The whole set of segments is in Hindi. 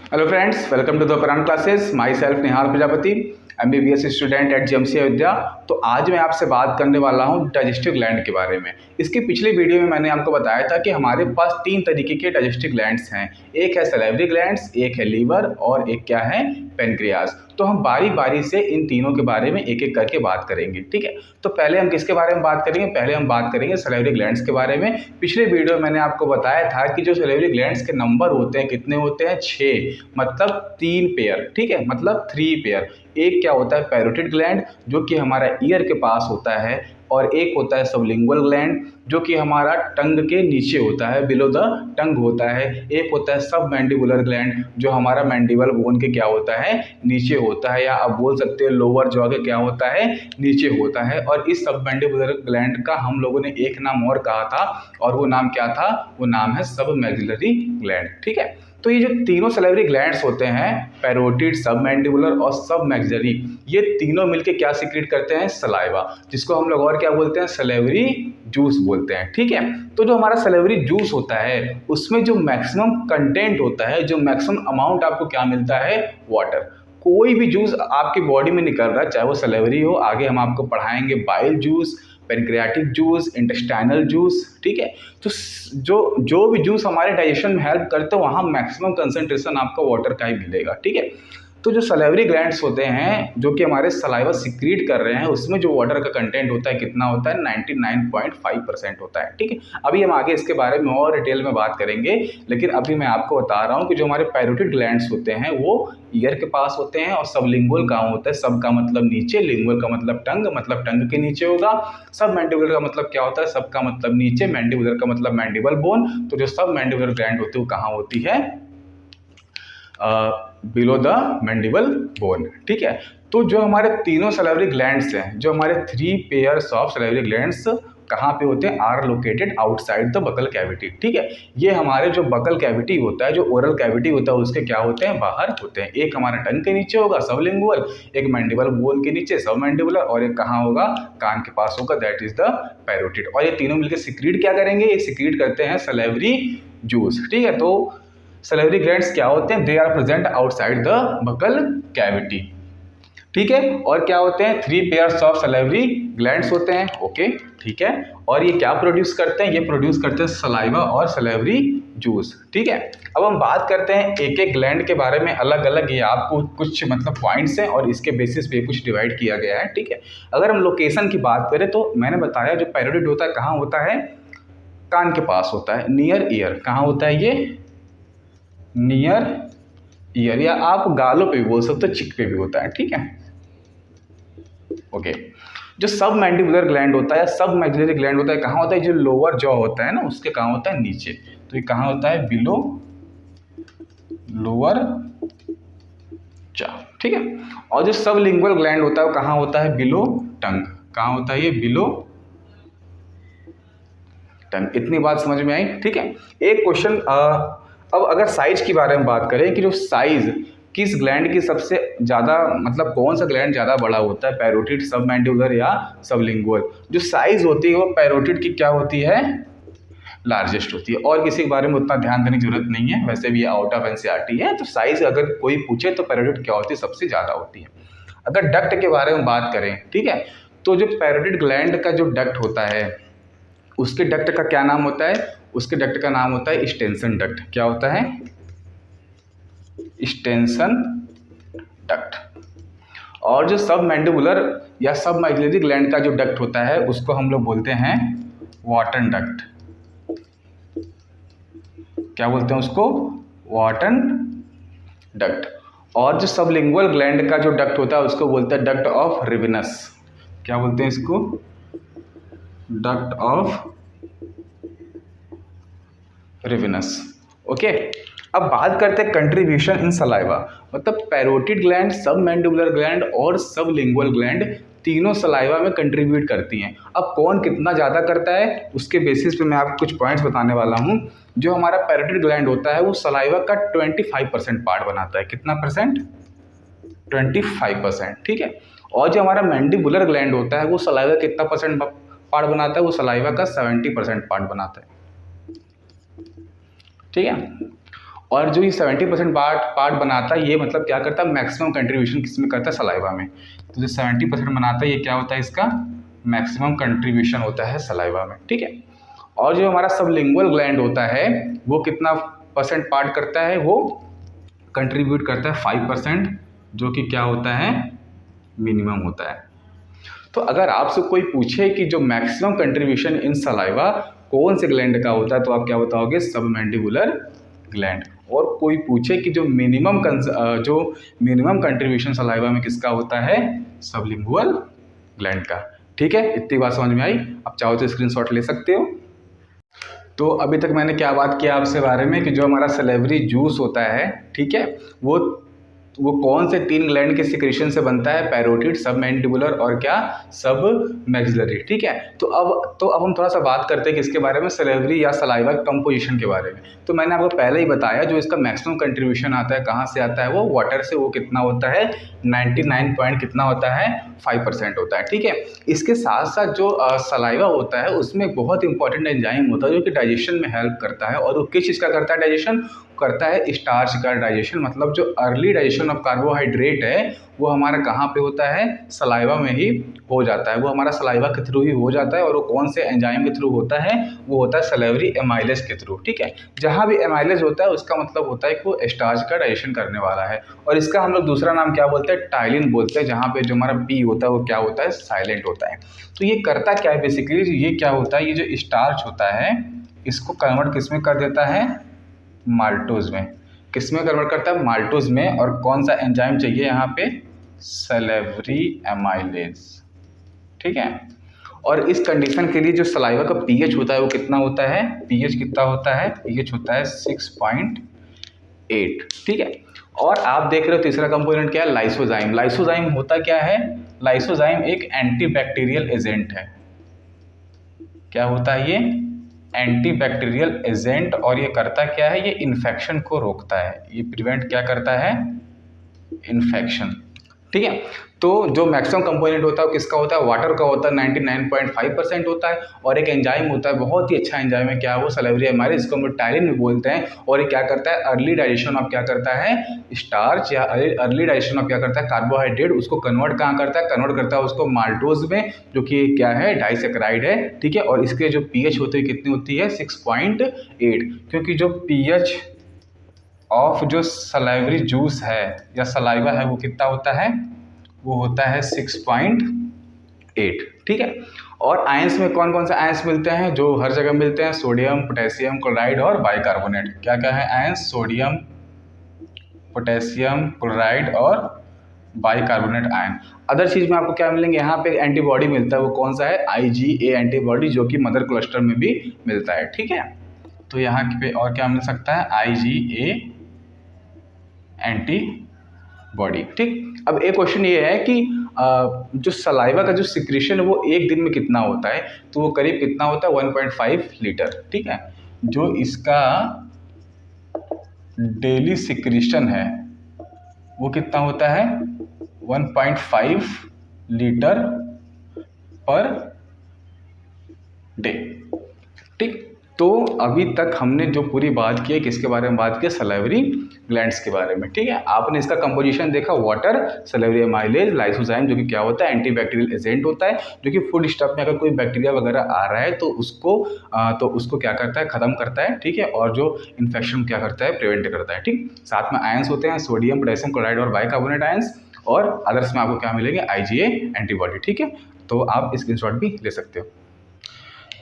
Hello friends, welcome to the Pran classes. Myself Nihal Prajapati, MBBS student at GMC Ayodhya. तो आज मैं आपसे बात करने वाला हूँ डाइजेस्टिव ग्लैंड के बारे में। इसकी पिछली वीडियो में मैंने आपको बताया था कि हमारे पास तीन तरीके के डाइजेस्टिव ग्लैंड्स हैं। एक है सैलिवरी ग्लैंड्स, एक है लीवर और एक क्या है, पेनक्रियास। तो हम बारी बारी से इन तीनों के बारे में एक एक करके बात करेंगे, ठीक है। तो पहले हम किसके बारे में बात करेंगे? पहले हम बात करेंगे सैलिवरी ग्लैंड्स के बारे में। पिछले वीडियो में मैंने आपको बताया था कि जो सैलिवरी ग्लैंड्स के नंबर होते हैं कितने होते हैं? 6, मतलब 3 पेयर, ठीक है, मतलब 3 पेयर। एक क्या होता है, पैरोटिड ग्लैंड, जो कि हमारा ईयर के पास होता है, और एक होता है सबलिंगुअल ग्लैंड, जो कि हमारा टंग के नीचे होता है, बिलो द टंग होता है। एक होता है सब मैंडिबुलर ग्लैंड, जो हमारा मैंडिबल बोन के क्या होता है, नीचे होता है, या आप बोल सकते हैं लोअर जॉ के क्या होता है, नीचे होता है। और इस सब मैंडिबुलर ग्लैंड का हम लोगों ने एक नाम और कहा था, और वो नाम क्या था? वो नाम है सब मैक्सिलरी ग्लैंड, ठीक है। तो ये जो तीनों सैलिवरी ग्लैंड्स होते हैं, पैरोटिड, सब मैंडिबुलर और सब मैक्सिलरी, ये तीनों मिलके क्या सीक्रेट करते हैं? सलाइवा, जिसको हम लोग और क्या बोलते हैं? सैलिवरी जूस बोलते हैं, ठीक है। तो जो हमारा सैलिवरी जूस होता है, उसमें जो मैक्सिमम कंटेंट होता है, जो मैक्सिमम अमाउंट आपको क्या मिलता है? वाटर। कोई भी जूस आपकी बॉडी में निकल रहा है, चाहे वो सैलिवरी हो, आगे हम आपको पढ़ाएंगे bile juice, pancreatic juice, intestinal juice, ठीक है। तो जो भी जूस हमारे डाइजेशन में हेल्प करते हैं, वहाँ मैक्सिमम कंसंट्रेशन आपको वाटर का ही मिलेगा, ठीक है। तो जो सैलिवरी ग्लैंड्स होते हैं, जो कि हमारे सलाइवा सिक्रीट कर रहे हैं, उसमें जो वाटर का कंटेंट होता है कितना होता है? 99.5% होता है, ठीक है। अभी हम आगे इसके बारे में और डिटेल में बात करेंगे, लेकिन अभी मैं आपको बता रहा हूँ कि जो हमारे पैरोटिड ग्लैंड्स होते हैं वो ईयर के पास होते हैं, और सबलिंगुअल कहाँ होता है? सब का मतलब नीचे, लिंगुअल का मतलब टंग के नीचे होगा। सब मैंडिबुलर का मतलब क्या होता है? सब का मतलब नीचे, मैंडिबुलर का मतलब मैंडिबल बोन। तो जो सब मैंडिबुलर ग्लैंड होती है वो कहाँ होती है? बिलो द मैंडिबल बोन, ठीक है। तो जो हमारे तीनों सैलिवरी ग्लैंड्स हैं, जो हमारे 3 पेयर्स ऑफ सैलिवरी ग्लैंड्स कहाँ पे होते हैं? Are located outside the buccal cavity, ठीक है। ये हमारे जो बकल कैविटी होता है, जो ओरल कैविटी होता है, उसके क्या होते हैं? बाहर होते हैं। एक हमारा टंग के नीचे होगा सबलिंगुअल, एक मैंडिबल बोन के नीचे सब मैंडिबुलर, और एक कहाँ होगा? कान के पास होगा, दैट इज द पैरोटिड। और ये तीनों मिलकर सिक्रीट क्या करेंगे? ये सिक्रीट करते हैं सैलिवरी जूस, ठीक है। तो सैलिवरी ग्लैंड्स क्या होते हैं? They are present outside the buccal cavity, ठीक है। और क्या होते हैं? 3 पेयर्स ऑफ सैलिवरी ग्लैंड्स होते हैं, ओके, ठीक है। और ये क्या प्रोड्यूस करते हैं? ये प्रोड्यूस करते हैं सलाइवा और सैलिवरी जूस, ठीक है। अब हम बात करते हैं एक एक ग्लैंड के बारे में अलग अलग। ये आपको कुछ मतलब पॉइंट्स हैं, और इसके बेसिस पे कुछ डिवाइड किया गया है, ठीक है। अगर हम लोकेशन की बात करें, तो मैंने बताया जो पैरोटिड होता है कहाँ होता है? कान के पास होता है, नियर ईयर। कहाँ होता है ये? नियर ईयर, या आप गालों पे भी बोल सकते हो, चिक पे भी होता है, ठीक है, ओके। जो सब मैंडिबुलर ग्लैंड होता है, सब मैक्सिलरी ग्लैंड होता है, कहाँ होता है? जो लोअर जॉ होता है ना, उसके कहाँ होता है? नीचे। तो ये कहाँ होता है? बिलो लोअर जॉ, ठीक है। और जो सब लिंगुअल ग्लैंड होता है वो कहाँ होता है? बिलो टंग। कहाँ होता है ये? बिलो टंग। इतनी बात समझ में आई, ठीक है। एक क्वेश्चन, अब अगर साइज के बारे में बात करें कि जो साइज किस ग्लैंड की सबसे ज़्यादा, मतलब कौन सा ग्लैंड ज़्यादा बड़ा होता है? पैरोटिड, सब मैंडिबुलर या सबलिंगुअल? जो साइज होती है वो पैरोटिड की क्या होती है? लार्जेस्ट होती है। और किसी के बारे में उतना ध्यान देने की जरूरत नहीं है, वैसे भी ये आउट ऑफ NCERT है। तो साइज अगर कोई पूछे तो पैरोटिड क्या होती है? सबसे ज़्यादा होती है। अगर डक्ट के बारे में बात करें, ठीक है, तो जो पैरोटिड ग्लैंड का जो डक्ट होता है, उसके डक्ट का क्या नाम होता है? उसके डक्ट का नाम होता है स्टेंसन डक्ट। क्या होता है? Stensen duct. और जो सब मैंडिबुलर या सब मैक्सिलरी ग्लैंड का जो डक्ट होता है, उसको हम लोग बोलते हैं वॉटन डक्ट। क्या बोलते हैं उसको? Wharton duct. और जो सबलिंगुअल ग्लैंड का जो डक्ट होता है, उसको बोलते हैं डक्ट ऑफ रिवेनस। क्या बोलते हैं इसको? Duct of Rivinus, okay. अब बात करते हैं कंट्रीब्यूशन इन सलाइवा, मतलब parotid gland, submandibular gland और सब लिंगुअल ग्लैंड तीनों सलाइवा में कंट्रीब्यूट करती हैं। अब कौन कितना ज़्यादा करता है, उसके बेसिस पे मैं आपको कुछ पॉइंट्स बताने वाला हूँ। जो हमारा पैरोटिड ग्लैंड होता है वो सलाइवा का 25% पार्ट बनाता है। कितना परसेंट? 25%, ठीक है। और जो हमारा मैंडिबुलर ग्लैंड होता है वो सलाइवा कितना परसेंट पार्ट बनाता है? वो सलाइवा का 70% पार्ट बनाता है, ठीक है। और जो ये 70% पार्ट बनाता है, ये मतलब क्या करता है, मैक्सिमम कंट्रीब्यूशन किस में करता है, सलाइवा में। तो जो 70% बनाता है ये क्या होता है, इसका मैक्सिमम कंट्रीब्यूशन होता है सलाइवा में, ठीक है। और जो हमारा सबलिंगुअल ग्लैंड होता है वो कितना परसेंट पार्ट करता है, वो कंट्रीब्यूट करता है 5%, जो कि क्या होता है, मिनिमम होता है। तो अगर आपसे कोई पूछे कि जो मैक्सिमम कंट्रीब्यूशन इन सलाइवा कौन से ग्लैंड का होता है, तो आप क्या बताओगे, सबमैंडिबुलर ग्लैंड। और कोई पूछे कि जो मिनिमम कंट्रीब्यूशन सलाइवा में किसका होता है, सबलिंगुअल ग्लैंड का, ठीक है। इतनी बात समझ में आई। आप चाहो तो स्क्रीनशॉट ले सकते हो। तो अभी तक मैंने क्या बात किया आपसे बारे में कि जो हमारा सलेवरी जूस होता है, ठीक है, वो कौन से 3 ग्लैंड के सिक्रेशन से बनता है, पैरोटिड, सबमैंडिबुलर और क्या, सब मैक्सिलरी, ठीक है। तो अब हम थोड़ा सा बात करते हैं किसके बारे में, सलेवरी या सलाइवा कंपोजिशन के बारे में। तो मैंने आपको पहले ही बताया जो इसका मैक्सिमम कंट्रीब्यूशन आता है, कहाँ से आता है, वो वाटर से। वो कितना होता है, 99 पॉइंट कितना होता है, 5% होता है, ठीक है। इसके साथ साथ जो सलाइवा होता है उसमें बहुत इंपॉर्टेंट एंजाइम होता है जो कि डाइजेशन में हेल्प करता है। और वो किस चीज़ का करता है, डाइजेशन करता है, स्टार्च का डाइजेशन। मतलब जो अर्ली डाइजेशन ऑफ कार्बोहाइड्रेट है वो हमारा कहाँ पे होता है, सलाइवा में ही हो जाता है। वो हमारा सलाइवा के थ्रू ही हो जाता है। और वो कौन से एंजाइम के थ्रू होता है, वो होता है सलेवरी एमाइलेज के थ्रू, ठीक है। जहाँ भी एमाइलेज होता है उसका मतलब होता है कि वो स्टार्च का डाइजेशन करने वाला है। और इसका हम लोग दूसरा नाम क्या बोलते हैं, टाइलिन बोलते हैं। जहाँ पे जो हमारा पी होता है वो क्या होता है, साइलेंट होता है। तो ये करता क्या है बेसिकली, ये क्या होता है, ये जो स्टार्च होता है इसको कन्वर्ट किस में कर देता है, माल्टोज में। किस में कन्वर्ट करता है, माल्टोज में। और कौन सा एंजाइम चाहिए यहाँ पे, सलेवरी एमाइलेज, ठीक है। और इस कंडीशन के लिए जो सलाइवा का पीएच होता है वो कितना होता है, पीएच कितना होता है, पीएच होता है 6.8, ठीक है। और आप देख रहे हो तीसरा कंपोनेंट क्या है, लाइसोजाइम। लाइसोजाइम होता क्या है, लाइसोजाइम एक एंटीबैक्टीरियल एजेंट है। क्या होता है ये, एंटीबैक्टीरियल एजेंट। और ये करता क्या है, ये इन्फेक्शन को रोकता है। ये प्रिवेंट क्या करता है, इन्फेक्शन, ठीक है। तो जो मैक्सिमम कंपोनेंट होता है वो किसका होता है, वाटर का होता है, 99.5% होता है। और एक एंजाइम होता है, बहुत ही अच्छा एंजाइम है, क्या है वो, सलेवरी एमाइलेज, जिसको हम टाइलिन भी बोलते हैं। और ये क्या करता है, अर्ली डाइजेशन ऑफ क्या करता है, स्टार्च, या अर्ली डाइजेशन ऑफ क्या करता है, कार्बोहाइड्रेट, उसको कन्वर्ट कहाँ करता है, कन्वर्ट करता है उसको माल्टोज में, जो कि क्या है, डाइसैकेराइड है, ठीक है। और इसके जो पीएच होती है कितनी होती है, 6.8। क्योंकि जो पीएच ऑफ जो सलाइवरी जूस है या सलाइवा है वो कितना होता है, वो होता है 6.8, ठीक है। और आयंस में कौन कौन से आयंस मिलते हैं, जो हर जगह मिलते हैं, सोडियम, पोटेशियम क्लोराइड और बाइकार्बोनेट। क्या क्या है आयंस, सोडियम, पोटेशियम क्लोराइड और बाइकार्बोनेट आयन। अदर चीज़ में आपको क्या मिलेंगे, यहाँ पे एंटीबॉडी मिलता है, वो कौन सा है, IgA एंटीबॉडी, जो कि मदर क्लस्टर में भी मिलता है, ठीक है। तो यहाँ पे और क्या मिल सकता है, IgA एंटीबॉडी, ठीक। अब एक क्वेश्चन ये है कि जो सलाइवा का जो सिक्रीशन है वो एक दिन में कितना होता है, तो वो करीब कितना होता है, 1.5 लीटर, ठीक है। जो इसका डेली सिक्रीशन है वो कितना होता है, 1.5 लीटर पर डे, ठीक। तो अभी तक हमने जो पूरी बात की है किसके बारे में बात की, सलेवरी ग्लैंड्स के बारे में, ठीक है। आपने इसका कंपोजिशन देखा, वाटर, सलेवरी एमाइलेज, लाइसोजाइम, जो कि क्या होता है, एंटीबैक्टीरियल एजेंट होता है, जो कि फूड स्टफ में अगर कोई बैक्टीरिया वगैरह आ रहा है तो उसको क्या करता है, खत्म करता है, ठीक है। और जो इन्फेक्शन क्या करता है, प्रिवेंट करता है, ठीक। साथ में आयंस होते हैं, सोडियम, पोटेशियम क्लोराइड और बाइकार्बोनेट आयंस। और अदर्स में आपको क्या मिलेंगे, IgA एंटीबॉडी, ठीक है। तो आप स्क्रीनशॉट भी ले सकते हो।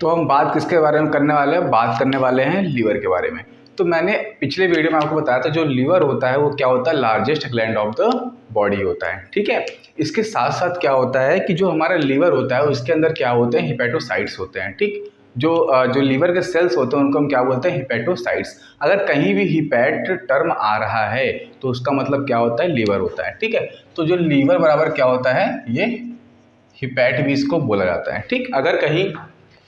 तो हम बात किसके बारे में करने वाले हैं, बात करने वाले हैं लीवर के बारे में। तो मैंने पिछले वीडियो में आपको बताया था जो लीवर होता है वो क्या होता है, largest gland of the body होता है, ठीक है। इसके साथ साथ क्या होता है कि जो हमारा लीवर होता है उसके अंदर क्या होते हैं, हिपैटोसाइट्स होते हैं, ठीक। जो लीवर के सेल्स होते हैं उनको हम क्या बोलते हैं, हिपैटोसाइट्स। अगर कहीं भी हिपैट टर्म आ रहा है तो उसका मतलब क्या होता है, लीवर होता है, ठीक है। तो जो लीवर बराबर क्या होता है, ये हिपैट भी इसको बोला जाता है, ठीक। अगर कहीं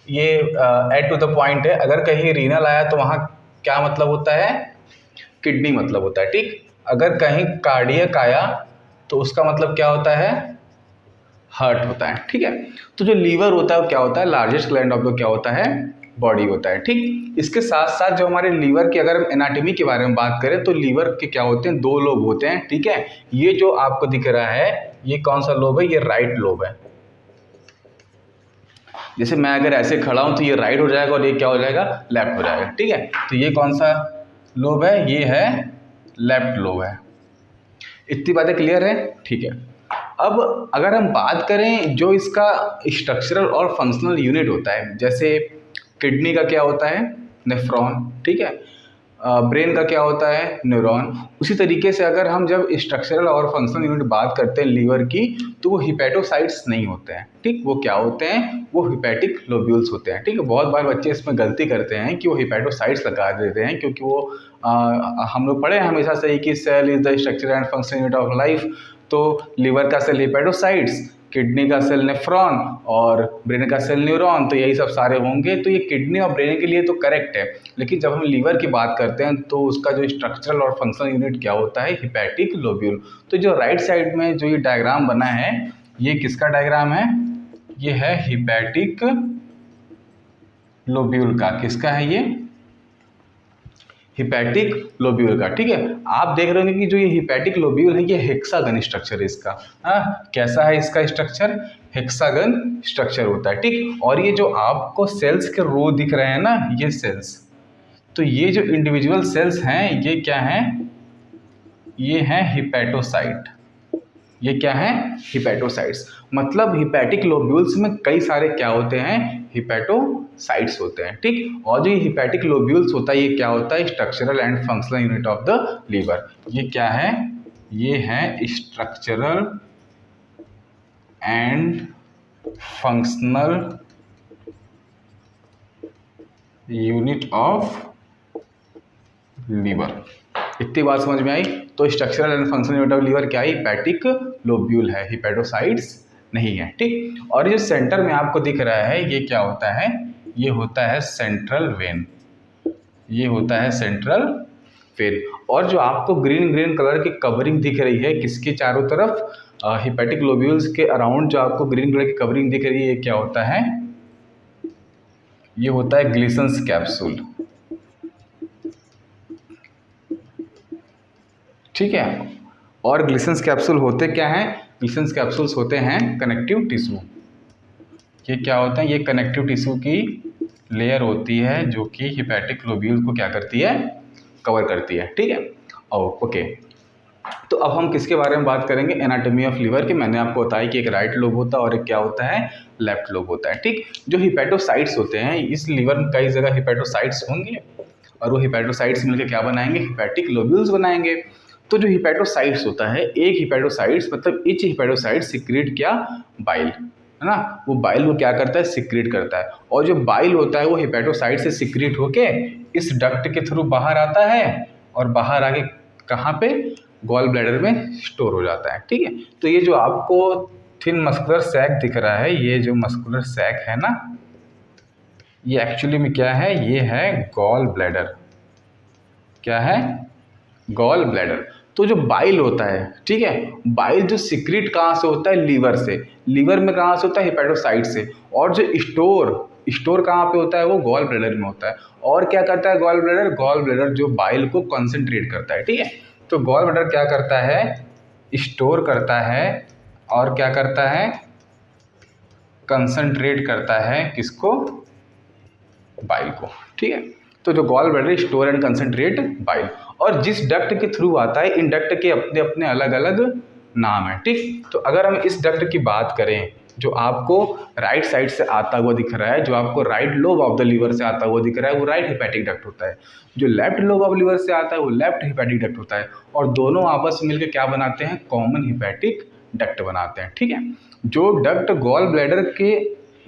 ये एड टू द पॉइंट है, अगर कहीं रीनल आया तो वहाँ क्या मतलब होता है, किडनी मतलब होता है, ठीक। अगर कहीं कार्डियक आया तो उसका मतलब क्या होता है, हार्ट होता है, ठीक है। तो जो लीवर होता है वो क्या होता है, लार्जेस्ट ग्लैंड ऑफ द क्या होता है, बॉडी होता है। ठीक, इसके साथ साथ जो हमारे लीवर की अगर हम एनाटॉमी के बारे में बात करें तो लीवर के क्या होते हैं, 2 लोब होते हैं। ठीक है, ये जो आपको दिख रहा है ये कौन सा लोब है, ये राइट लोब है। जैसे मैं अगर ऐसे खड़ा हूं तो ये राइट हो जाएगा और ये क्या हो जाएगा, लेफ्ट हो जाएगा। ठीक है, तो ये कौन सा लोब है, ये है लेफ्ट लोब है। इतनी बातें क्लियर है? ठीक है, अब अगर हम बात करें जो इसका स्ट्रक्चरल और फंक्शनल यूनिट होता है, जैसे किडनी का क्या होता है, नेफ्रॉन। ठीक है, ब्रेन का क्या होता है, न्यूरॉन। उसी तरीके से अगर हम जब स्ट्रक्चरल और फंक्शनल यूनिट बात करते हैं लीवर की, तो वो हिपैटोसाइट्स नहीं होते हैं। ठीक, वो क्या होते हैं, वो हिपैटिक लोब्यूल्स होते हैं। ठीक है, बहुत बार बच्चे इसमें गलती करते हैं कि वो हिपैटोसाइट्स लगा देते हैं, क्योंकि वो हम लोग पढ़े हैं हमेशा से ही कि cell is the structure and functional unit of life. तो लीवर का सेल हिपैटोसाइट्स, किडनी का सेल नेफ्रॉन और ब्रेन का सेल न्यूरॉन, तो यही सब सारे होंगे। तो ये किडनी और ब्रेन के लिए तो करेक्ट है, लेकिन जब हम लीवर की बात करते हैं तो उसका जो स्ट्रक्चरल और फंक्शनल यूनिट क्या होता है, हिपैटिक लोब्यूल। तो जो राइट साइड में जो ये डायग्राम बना है, ये किसका डायग्राम है, ये है हिपैटिक लोब्यूल का। किसका है ये, हिपैटिक लोब्यूल का। ठीक है, आप देख रहे होंगे कि जो ये हिपैटिक लोब्यूल है ये हेक्सागन स्ट्रक्चर है इसका। कैसा है इसका स्ट्रक्चर, हेक्सागन स्ट्रक्चर होता है। ठीक, और ये जो आपको सेल्स के रो दिख रहे हैं ना, ये सेल्स, तो ये जो इंडिविजुअल सेल्स हैं ये क्या हैं, ये हैं हिपैटोसाइट। ये क्या है, हिपैटोसाइट्स। मतलब हिपैटिक लोब्यूल्स में कई सारे क्या होते हैं, हिपैटोसाइट्स होते हैं। ठीक, और जो ये हिपैटिक लोब्यूल्स होता है ये क्या होता है, structural and functional unit of the liver. ये क्या है, ये है structural and functional unit of liver. इतनी बात समझ में आई? तो structural and functional unit of liver क्या है, हिपैटिक लोब्यूल है, हिपैटोसाइट्स नहीं है। ठीक, और जो सेंटर में आपको दिख रहा है ये क्या होता है, ये होता है सेंट्रल वेन। ये होता है सेंट्रल वेन। और जो आपको ग्रीन ग्रीन कलर की कवरिंग दिख रही है किसके चारों तरफ, हिपैटिक लोब्यूल्स के अराउंड जो आपको ग्रीन कलर की कवरिंग दिख रही है, ये क्या होता है, ये होता है ग्लिसन्स कैप्सूल। ठीक है, और ग्लिसन्स कैप्सूल होते क्या हैं, ग्लिसन्स कैप्सूल्स होते हैं कनेक्टिव टिश्यू। ये क्या होता है, ये कनेक्टिव टिश्यू की लेयर होती है जो कि हिपैटिक लोब्यूल को क्या करती है, कवर करती है। ठीक है, ओके। तो अब हम किसके बारे में बात करेंगे, एनाटॉमी ऑफ लीवर की। मैंने आपको बताया कि एक राइट लोब होता है और एक क्या होता है, लेफ्ट लोब होता है। ठीक, जो हिपैटोसाइट्स होते हैं, इस लीवर में कई जगह हिपैटोसाइट्स होंगे और वो हिपैटोसाइट्स मिलकर क्या बनाएंगे, हिपैटिक लोब्यूल्स बनाएंगे। तो जो हिपैटोसाइट्स होता है, एक हिपैटोसाइट्स मतलब ईच हिपैटोसाइट सिक्रेट क्या, बाइल, है ना, वो बाइल को क्या करता है, सिक्रेट करता है। और जो बाइल होता है वो हिपैटोसाइट से सिक्रेट होके इस डक्ट के थ्रू बाहर आता है और बाहर आके कहाँ पे, गॉल ब्लैडर में स्टोर हो जाता है। ठीक है, तो ये जो आपको थिन मस्कुलर सैक दिख रहा है, ये जो मस्कुलर सैक है ना, ये एक्चुअली में क्या है, ये है गॉल ब्लैडर। क्या है, गॉल ब्लैडर। तो जो बाइल होता है, ठीक है, बाइल जो सिक्रेट कहाँ से होता है, लीवर से। लीवर में कहाँ से होता है, हिपैटोसाइट से। और जो स्टोर कहाँ पे होता है, वो गॉल ब्लैडर में होता है। और क्या करता है गॉल ब्लैडर, गॉल ब्लैडर जो बाइल को कंसंट्रेट करता है। ठीक है, तो गॉल ब्लैडर क्या करता है, स्टोर करता है और क्या करता है, कंसंट्रेट करता है किसको, बाइल को। ठीक है, तो जो gall bladder store and concentrate bile. और जिस डक्ट के थ्रू आता है, इन डक्ट के अपने अपने अलग अलग नाम है। ठीक, तो अगर हम इस डक्ट की बात करें जो आपको राइट साइड से आता हुआ दिख रहा है, जो आपको right lobe of the liver से आता हुआ दिख रहा है, वो राइट हिपैटिक डक्ट होता है। जो लेफ्ट लोब ऑफ लीवर से आता है वो लेफ्ट हिपैटिक डक्ट होता है। और दोनों आपस में मिलकर क्या बनाते हैं, कॉमन हिपैटिक डक्ट बनाते हैं। ठीक है, जो डक्ट गॉल ब्लैडर के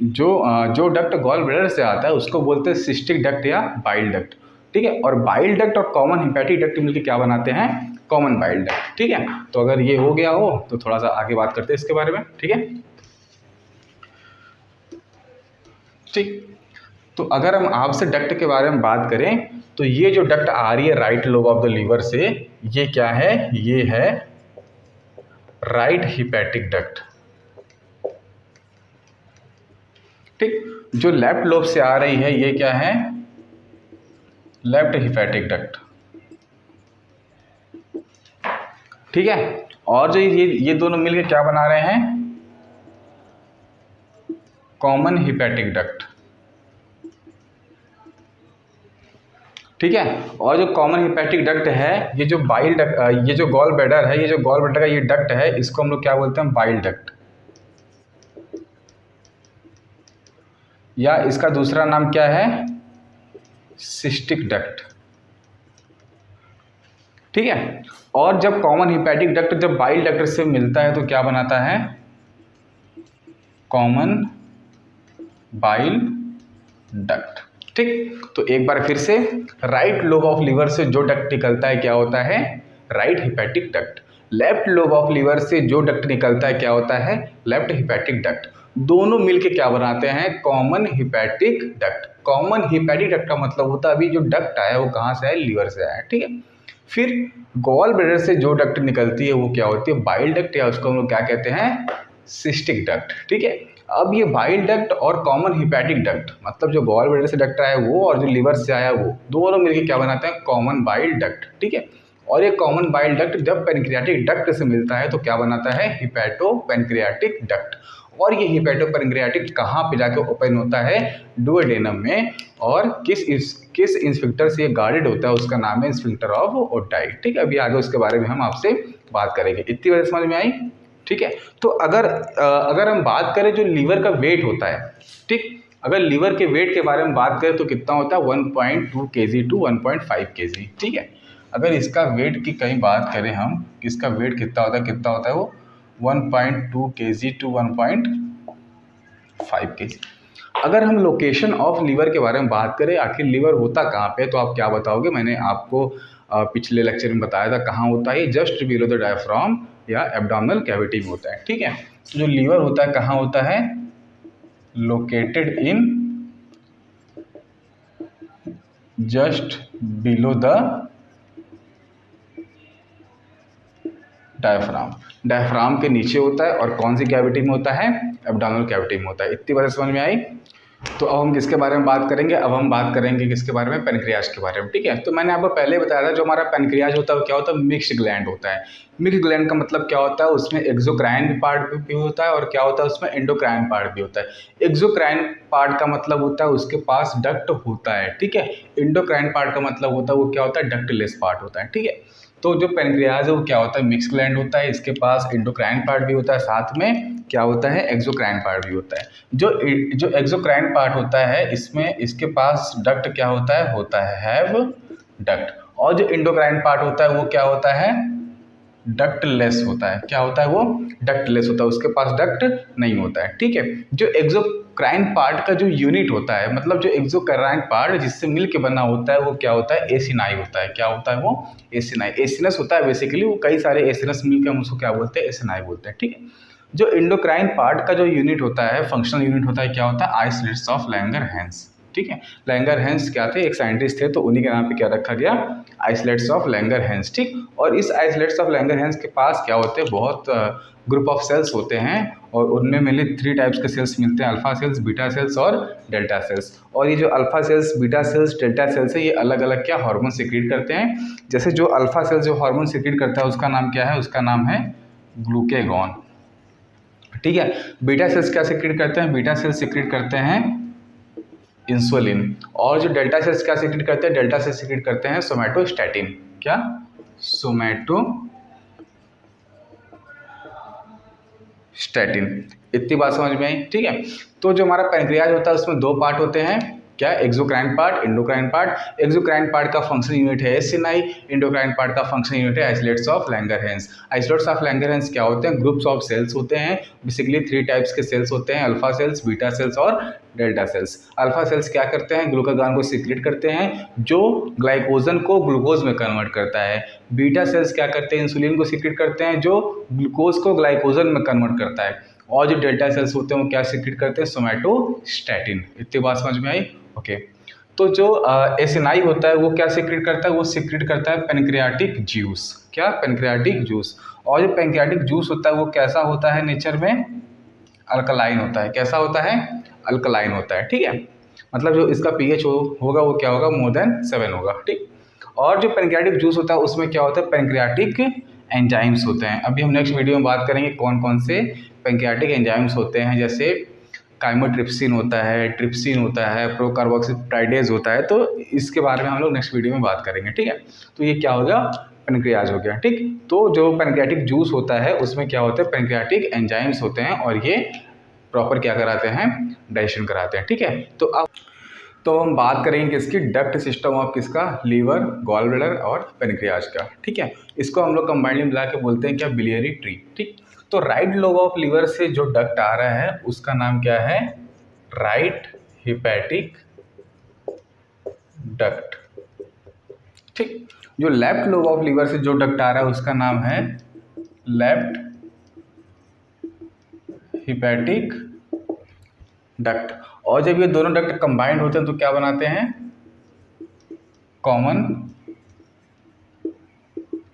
जो डक्ट गॉल ब्लैडर से आता है उसको बोलते हैं सिस्टिक डक्ट या बाइल डक्ट। ठीक है, और बाइल डक्ट और कॉमन हिपैटिक डक्ट मिलकर क्या बनाते हैं, कॉमन बाइल डक्ट। ठीक है, तो अगर ये हो गया हो तो थोड़ा सा आगे बात करते हैं इसके बारे में। ठीक है, ठीक, तो अगर हम आपसे डक्ट के बारे में बात करें तो ये जो डक्ट आ रही है right lobe of the liver से, ये क्या है, ये है राइट हिपैटिक डक्ट। ठीक। जो लेफ्ट लोब से आ रही है ये क्या है, लेफ्ट हिपैटिक डक्ट, ठीक है। और जो ये दोनों मिलकर क्या बना रहे हैं, कॉमन हिपैटिक डक्ट, ठीक है। और जो कॉमन हिपैटिक डक्ट है, ये जो बाइल डक्ट, ये जो गॉल ब्लैडर है, ये जो गॉल ब्लैडर का ये डक्ट है, इसको हम लोग क्या बोलते हैं, बाइल डक्ट, या इसका दूसरा नाम क्या है, सिस्टिक डक्ट, ठीक है। और जब कॉमन हिपैटिक डक्ट जब बाइल डक्ट से मिलता है तो क्या बनाता है, कॉमन बाइल डक्ट, ठीक। तो एक बार फिर से, राइट लोब ऑफ लीवर से जो डक्ट निकलता है क्या होता है, right hepatic duct. Left lobe of liver से जो डक्ट निकलता है क्या होता है, लेफ्ट हिपैटिक डक्ट। दोनों मिलके क्या बनाते हैं, common hepatic duct. Common hepatic duct का मतलब होता है अभी जो डक्ट आया वो कहाँ से आया, लीवर से आया, ठीक है। फिर गॉल ब्लैडर से जो डक्ट निकलती है वो क्या होती है, बाइल डक्ट, या उसको हम लोग क्या कहते हैं, सिस्टिक डक्ट, ठीक है। अब ये बाइल डक्ट और कॉमन हिपैटिक डक्ट, मतलब जो गॉल ब्लैडर से डक्ट आया वो और जो लीवर से आया वो, दोनों मिलकर क्या बनाते हैं, कॉमन बाइल डक्ट, ठीक है। और ये कॉमन बाइल डक्ट जब पैनक्रियाटिक डक्ट से मिलता है तो क्या बनाता है, हिपैटो पैनक्रियाटिक डक्ट। और ये हिपैटो पैनक्रियाटिक कहाँ पे जाके ओपन होता है, डुओडेनम में। और किस इंस्फिंक्टर से ये गार्डेड होता है, उसका नाम है इंस्फिंक्टर ऑफ ओटाइट, ठीक है। अभी आगे उसके बारे में हम आपसे बात करेंगे। इतनी बात समझ में आई, ठीक है। तो अगर हम बात करें जो लीवर का वेट होता है, ठीक, अगर लीवर के वेट के बारे में बात करें तो कितना होता है, 1.2 kg टू 1.5 kg, ठीक है। अगर इसका वेट की कहीं बात करें हम, इसका वेट कितना होता है वो 1.2 kg टू 1.5 kg। अगर हम लोकेशन ऑफ लीवर के बारे में बात करें, आखिर लीवर होता कहाँ पे, तो आप क्या बताओगे, मैंने आपको पिछले लेक्चर में बताया था कहाँ होता है, जस्ट बिलो द डायफ्राम या एब्डोमिनल कैविटी में होता है, ठीक है। तो जो लीवर होता है कहाँ होता है, located in just below the diaphragm. Diaphragm के नीचे होता है और कौन सी कैविटी में होता है, एब्डोमिनल कैविटी में होता है। इतनी बात समझ में आई। तो अब हम किसके बारे में बात करेंगे, अब हम बात करेंगे किसके बारे में, पैनक्रियाज के बारे में, ठीक है। तो मैंने आपको पहले बताया था जो हमारा पैनक्रियाज होता है वो क्या होता है, मिक्स्ड ग्लैंड होता है। मिक्स्ड ग्लैंड का मतलब क्या होता है, उसमें एक्सोक्राइन पार्ट भी होता है और क्या होता है उसमें एंडोक्राइन पार्ट भी होता है। एक्सोक्राइन पार्ट का मतलब होता है उसके पास डक्ट होता है, ठीक है। एंडोक्राइन पार्ट का मतलब होता है वो क्या होता है, डक्टलेस पार्ट होता है, ठीक है। तो जो पैनक्रियाज है वो क्या होता है, मिक्स ग्लैंड होता है, इसके पास एंडोक्राइन पार्ट भी होता है, साथ में क्या होता है, एक्सोक्राइन पार्ट भी होता है। जो एक्सोक्राइन पार्ट होता है इसमें इसके पास डक्ट क्या होता है हैव डक्ट। और जो एंडोक्राइन पार्ट होता है वो क्या होता है, डक्टलेस होता है। क्या होता है वो, डक्टलेस होता है, उसके पास डक्ट नहीं होता है, ठीक है। जो एक्सोक्राइन पार्ट का जो यूनिट होता है, मतलब जो एक्सोक्राइन पार्ट जिससे मिल के बना होता है वो क्या होता है, एसिनाई होता है। क्या होता है वो, एसिनाई, एसिनस होता है बेसिकली, वो कई सारे एसिनस मिलकर हम उसको क्या बोलते हैं, एसिनाई बोलते हैं, ठीक है। जो एंडोक्राइन पार्ट का जो यूनिट होता है, फंक्शनल यूनिट होता है, क्या होता है, आइसोलेट्स ऑफ लैंगरहैंस, ठीक है। लैंगरहैंस क्या थे, एक साइंटिस्ट थे, तो उन्हीं के नाम पे क्या रखा गया, आइसोलेट्स ऑफ लैंगरहैंस, ठीक। और इस आइसोलेट्स ऑफ लैंगरहैंस के पास क्या होते हैं, बहुत ग्रुप ऑफ सेल्स होते हैं और उनमें मेनली 3 टाइप्स के सेल्स मिलते हैं, अल्फा सेल्स, बीटा सेल्स और डेल्टा सेल्स। और ये जो alpha cells, beta cells, delta sales है, ये अलग अलग क्या हार्मोन सिक्रीट करते हैं। जैसे जो अल्फा सेल्स जो हार्मोन सिक्रीट करता है उसका नाम क्या है, उसका नाम है ग्लूकेगॉन, ठीक है। बीटा सेल्स क्या सिक्रीट करते हैं, बीटा सेल्स सिक्रीट करते हैं इंसुलिन। और जो डेल्टा सेल्स क्या सिक्रीट करते हैं, डेल्टा सेल्स सिक्रीट करते हैं सोमैटोस्टैटिन। क्या, सोमैटोस्टैटिन। इतनी बात समझ में आई, ठीक है। तो जो हमारा पैनक्रियाज होता है उसमें 2 पार्ट होते हैं, क्या, exocrine part, endocrine part. Exocrine part का फंक्शन यूनिट है एसिनाई, एंडोक्राइन पार्ट का फंक्शन यूनिट है isolates of Langerhans. Isolates of Langerhans क्या होते हैं, ग्रुप्स ऑफ सेल्स होते हैं, बेसिकली 3 टाइप्स के सेल्स होते हैं, अल्फा सेल्स, बीटा सेल्स और डेल्टा सेल्स। अल्फा सेल्स क्या करते हैं, ग्लूकागॉन को सिक्रीट करते हैं जो ग्लाइकोजन को ग्लूकोज में कन्वर्ट करता है। बीटा सेल्स क्या करते हैं, इंसुलिन को सिक्रीट करते हैं जो ग्लूकोज को ग्लाइकोजन में कन्वर्ट करता है। और जो डेल्टा सेल्स होते हैं वो क्या सिक्रीट करते हैं, सोमैटोस्टैटिन। इतनी बात समझ में आई, ओके। तो जो एसिनाई होता है वो क्या सिक्रीट करता है, वो सिक्रीट करता है पैनक्रियाटिक जूस। क्या, पैनक्रियाटिक जूस। और जो पैनक्रियाटिक जूस होता है वो कैसा होता है, नेचर में अल्कलाइन होता है। कैसा होता है, अल्कलाइन होता है, ठीक है। मतलब जो इसका pH होगा वो क्या होगा, मोर देन 7 होगा, ठीक। और जो पैनक्रियाटिक जूस होता है उसमें क्या होता है, पैनक्रियाटिक एंजाइम्स होते हैं। अभी हम नेक्स्ट वीडियो में बात करेंगे कौन कौन से पैनक्रियाटिक एंजाइम्स होते हैं, जैसे काइमोट्रिप्सिन होता है, ट्रिप्सिन होता है, प्रोकार्बोक्सिपेटाइडेज होता है। तो इसके बारे में हम लोग नेक्स्ट वीडियो में बात करेंगे, ठीक है। तो ये क्या हो गया, पैनक्रियाज हो गया, ठीक। तो जो पैनक्रियाटिक जूस होता है उसमें क्या होता है, पैनक्रियाटिक एंजाइम्स होते हैं और ये प्रॉपर क्या कराते हैं, डाइजेशन कराते हैं, ठीक है। तो हम बात करेंगे किसकी, डक्ट सिस्टम ऑफ किसका, लीवर, गॉल ब्लैडर और पैनक्रियाज का, ठीक है। इसको हम लोग कंबाइंडली मिला के बोलते हैं क्या, बिलियरी ट्री, ठीक। तो राइट लोब ऑफ लीवर से जो डक्ट आ रहा है उसका नाम क्या है, राइट हिपैटिक डक्ट, ठीक। जो लेफ्ट लोब ऑफ लीवर से जो डक्ट आ रहा है उसका नाम है लेफ्ट हिपैटिक डक्ट। और जब ये दोनों डक्ट कंबाइंड होते हैं तो क्या बनाते हैं, कॉमन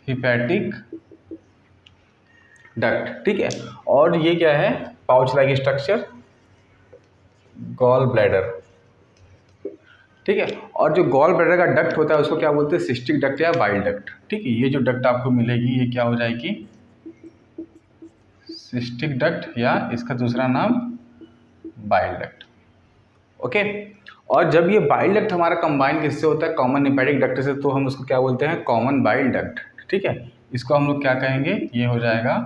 हिपैटिक डक्ट, ठीक है। और ये क्या है, pouch like structure, gall bladder, ठीक है। और जो गॉल ब्लैडर का डक्ट होता है उसको क्या बोलते हैं, सिस्टिक डक्ट या बाइल डक्ट, ठीक है। ये जो डक्ट आपको मिलेगी ये क्या हो जाएगी, सिस्टिक डक्ट या इसका दूसरा नाम बाइल डक्ट, ओके। और जब ये बाइल डक्ट हमारा कंबाइन किससे होता है, कॉमन हिपैटिक डक्ट से, तो हम उसको क्या बोलते हैं, कॉमन बाइल डक्ट, ठीक है। इसको हम लोग क्या कहेंगे, ये हो जाएगा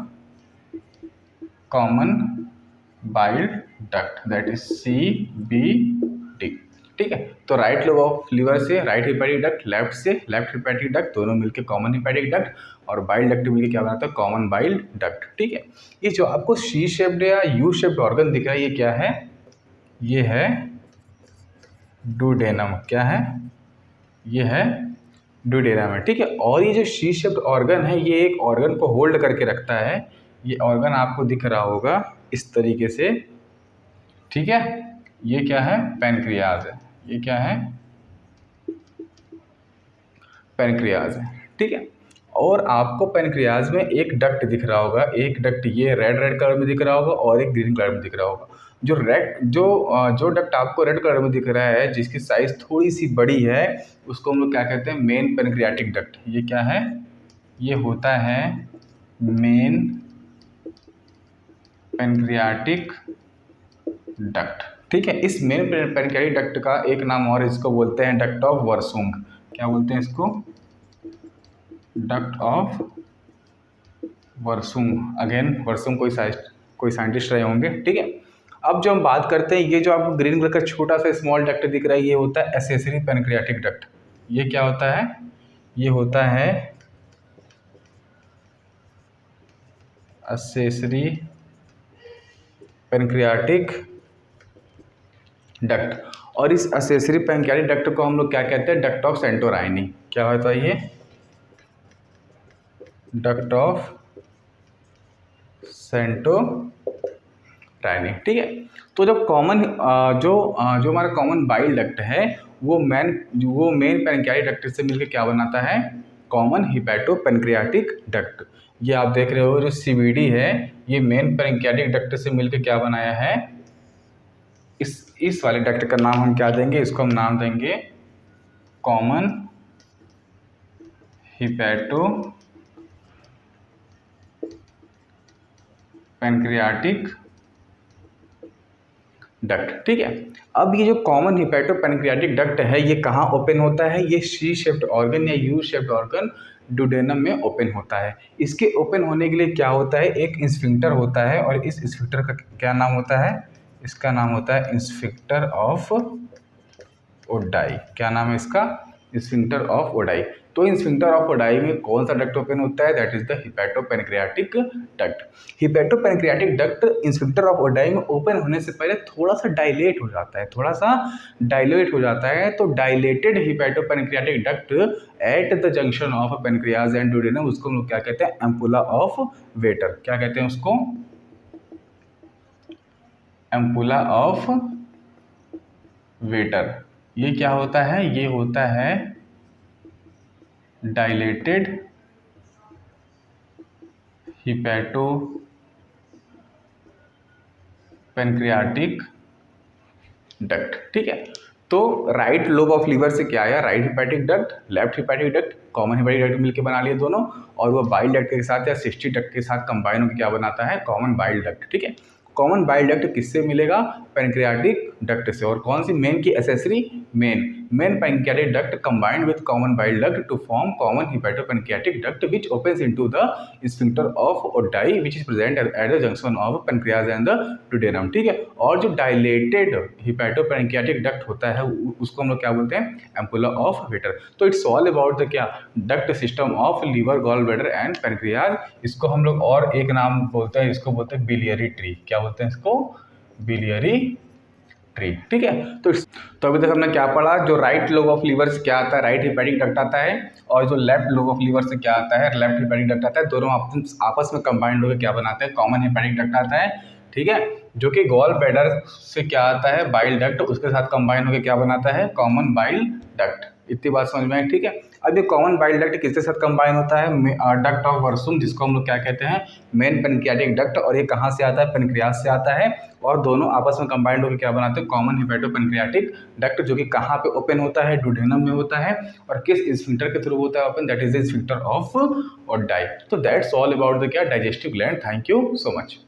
common bile duct, that is CBD, ठीक है। तो राइट लोब ऑफ लीवर से राइट हिपैटिक डक्ट, लेफ्ट से लेफ्ट हिपैटिक डक्ट, दोनों मिलकर कॉमन हिपैटिक डक्ट, और बाइल डक्ट मिलकर क्या बनाता है, कॉमन बाइल डक्ट, ठीक है। ये जो आपको सी शेप्ड या यू शेप्ड ऑर्गन दिख रहा है ये क्या है, ये है डुडेनम, क्या है, ये है डुडेनम है, ठीक है। और ये जो सी शेप्ड ऑर्गन है ये एक ऑर्गन को होल्ड करके रखता है। ये ऑर्गन आपको दिख रहा होगा इस तरीके से, ठीक है। ये क्या है, पैनक्रियाज है, ये क्या है, पैनक्रियाज है, ठीक है। और आपको पैनक्रियाज में एक डक्ट दिख रहा होगा, एक डक्ट ये रेड रेड कलर में दिख रहा होगा और एक ग्रीन कलर में दिख रहा होगा। जो डक्ट आपको रेड कलर में दिख रहा है, जिसकी साइज थोड़ी सी बड़ी है, उसको हम लोग क्या कहते हैं, मेन पैनक्रियाटिक डक्ट। ये क्या है, ये होता है मेन पैनक्रियाटिक डक्ट, ठीक है। इस मेन पैनक्रियाटिक डक्ट का एक नाम और इसको बोलते हैं डक्ट ऑफ वर्सुंग। क्या बोलते हैं इसको, डक्ट ऑफ वर्सुंग। अगेन वर्सुंग कोई साइंटिस्ट रहे होंगे, ठीक है। अब जो हम बात करते हैं, ये जो आपको ग्रीन कलर का छोटा सा स्मॉल डक्ट दिख रहा है ये होता है एसेसरी पैनक्रियाटिक डक्ट। ये क्या होता है, ये होता है एसेसरी पैनक्रियाटिक डक्ट। और इस एसेसरी पैनक्रियाटिक डक्ट को हम लोग क्या कहते हैं, डक्ट ऑफ सेंटोराइनी। क्या होता है ये, डक्ट ऑफ सेंटोराइनी, ठीक है। तो जब कॉमन जो हमारा कॉमन बाइल डक्ट है वो मेन पैनक्रियाटिक डक्ट से मिलकर क्या बनाता है, कॉमन हिपैटो पैनक्रियाटिक डक्ट। ये आप देख रहे हो जो CBD है ये मेन पैनक्रियाटिक डक्ट से मिलकर क्या बनाया है, इस वाले डक्ट का नाम हम क्या देंगे, इसको हम नाम देंगे कॉमन हिपैटो पैनक्रियाटिक डक्ट, ठीक है। अब ये जो कॉमन हिपैटो पैनक्रियाटिक डक्ट है ये कहाँ ओपन होता है, ये सी शेप्ड ऑर्गन या यू शेप्ड ऑर्गन डुडेनम में ओपन होता है। इसके ओपन होने के लिए क्या होता है, एक स्फिंक्टर होता है, और इस स्फिंक्टर का क्या नाम होता है, इसका नाम होता है स्फिंक्टर ऑफ ओडाई। क्या नाम है इसका, स्फिंक्टर ऑफ ओडाई। तो स्फिंक्टर ऑफ ओडाई में कौन सा डक्ट ओपन होता है, that is the hepatopancreatic duct. Hepatopancreatic duct sphincter of Oddi में ओपन होने से पहले थोड़ा सा डायलेट हो जाता है, तो dilated hepatopancreatic duct at the junction of pancreas and duodenum, उसको हम लोग क्या कहते हैं, एम्पुला ऑफ वेटर। क्या कहते हैं उसको, एम्पुला ऑफ वेटर। ये क्या होता है, ये होता है डायलेटेड हिपैटो पैनक्रियाटिक डक्ट, ठीक है। तो राइट लोब ऑफ लीवर से क्या आया, right hepatic duct, left hepatic duct, common hepatic duct मिलकर बना लिए दोनों, और वो बाइल डक्ट के साथ या सिस्टी डक्ट के साथ कंबाइन होकर क्या बनाता है, कॉमन बाइल डक्ट, ठीक है। कॉमन बाइल डक्ट किससे मिलेगा, पैनक्रियाटिक डक्ट से। और कौन सी, मेन की accessory, main pancreatic duct combined with common bile duct to form common hepatopancreatic duct which opens into the sphincter of Oddi which is present at the junction of pancreas and the duodenum, ठीक है। और जो डायलेटेड हिपैटोपैनक्रियाटिक डक्ट होता है उसको हम लोग क्या बोलते हैं, एम्पुला ऑफ वेटर। तो इट्स ऑल अबाउट द क्या, duct system of liver, gall bladder and pancreas. इसको हम लोग और एक नाम बोलते हैं, इसको बोलते हैं बिलियरी ट्री। क्या बोलते हैं इसको, बिलियरी ट्री, ठीक है। तो अभी तक हमने क्या पढ़ा, जो राइट लोब ऑफ लीवर से क्या आता है, राइट हिपैटिक डक्ट आता है, और जो लेफ्ट लोब ऑफ लीवर से क्या आता है, लेफ्ट हिपैटिक डक्ट आता है। दोनों आपस में कंबाइंड होकर क्या बनाते हैं, कॉमन हिपैटिक डक्ट आता है, ठीक है। जो कि गॉल ब्लैडर से क्या आता है, बाइल डक्ट, उसके साथ कंबाइन होकर क्या बनाता है, कॉमन बाइल डक्ट। इतनी बात समझ में आई, ठीक है। अब ये कॉमन बाइल डक्ट किसके साथ कंबाइन होता है, डक्ट ऑफ वर्सुम, जिसको हम लोग क्या कहते हैं, मेन पैनक्रियाटिक डक्ट। और ये कहाँ से आता है, पैनक्रियाज से आता है। और दोनों आपस में कंबाइंड होकर क्या बनाते हैं, कॉमन हिपैटोपैनक्रियाटिक डक्ट, जो कि कहाँ पे ओपन होता है, डुडेनम में होता है। और किस स्फिंक्टर के थ्रू होता है open, that is the sphincter of Oddi. तो दैट्स ऑल अबाउट द क्या, digestive gland. Thank you so much.